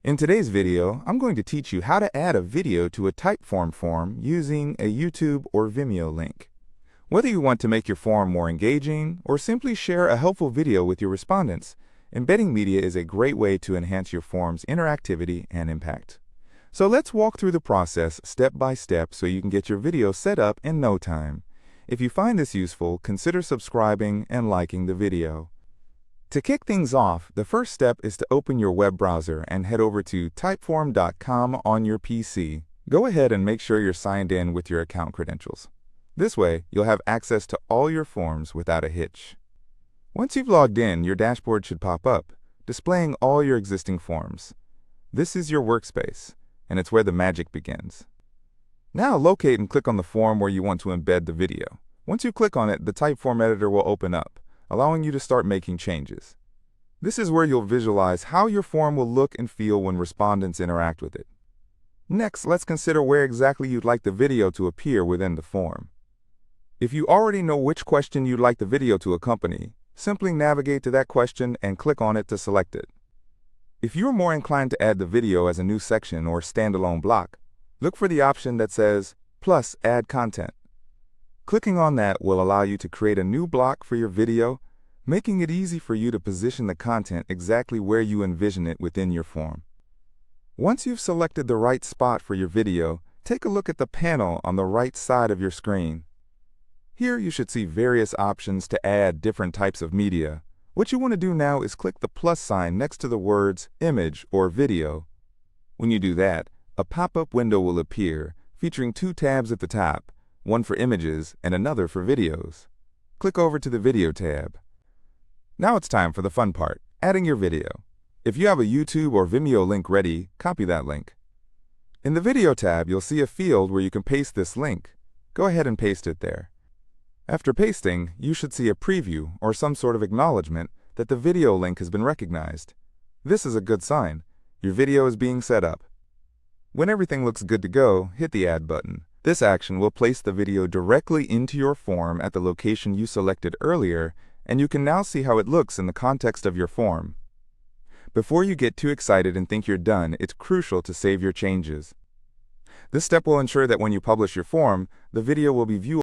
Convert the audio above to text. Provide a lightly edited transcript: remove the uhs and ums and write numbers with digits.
In today's video, I'm going to teach you how to add a video to a Typeform form using a YouTube or Vimeo link. Whether you want to make your form more engaging or simply share a helpful video with your respondents, embedding media is a great way to enhance your form's interactivity and impact. So let's walk through the process step by step so you can get your video set up in no time. If you find this useful, consider subscribing and liking the video. To kick things off, the first step is to open your web browser and head over to typeform.com on your PC. Go ahead and make sure you're signed in with your account credentials. This way, you'll have access to all your forms without a hitch. Once you've logged in, your dashboard should pop up, displaying all your existing forms. This is your workspace, and it's where the magic begins. Now locate and click on the form where you want to embed the video. Once you click on it, the Typeform editor will open up, allowing you to start making changes. This is where you'll visualize how your form will look and feel when respondents interact with it. Next, let's consider where exactly you'd like the video to appear within the form. If you already know which question you'd like the video to accompany, simply navigate to that question and click on it to select it. If you're more inclined to add the video as a new section or standalone block, look for the option that says, plus add content. Clicking on that will allow you to create a new block for your video, making it easy for you to position the content exactly where you envision it within your form. Once you've selected the right spot for your video, take a look at the panel on the right side of your screen. Here you should see various options to add different types of media. What you want to do now is click the plus sign next to the words image or video. When you do that, a pop-up window will appear, featuring two tabs at the top, one for images and another for videos. Click over to the Video tab. Now it's time for the fun part, adding your video. If you have a YouTube or Vimeo link ready, copy that link. In the Video tab, you'll see a field where you can paste this link. Go ahead and paste it there. After pasting, you should see a preview or some sort of acknowledgement that the video link has been recognized. This is a good sign. Your video is being set up. When everything looks good to go, hit the Add button. This action will place the video directly into your form at the location you selected earlier, and you can now see how it looks in the context of your form. Before you get too excited and think you're done, it's crucial to save your changes. This step will ensure that when you publish your form, the video will be viewable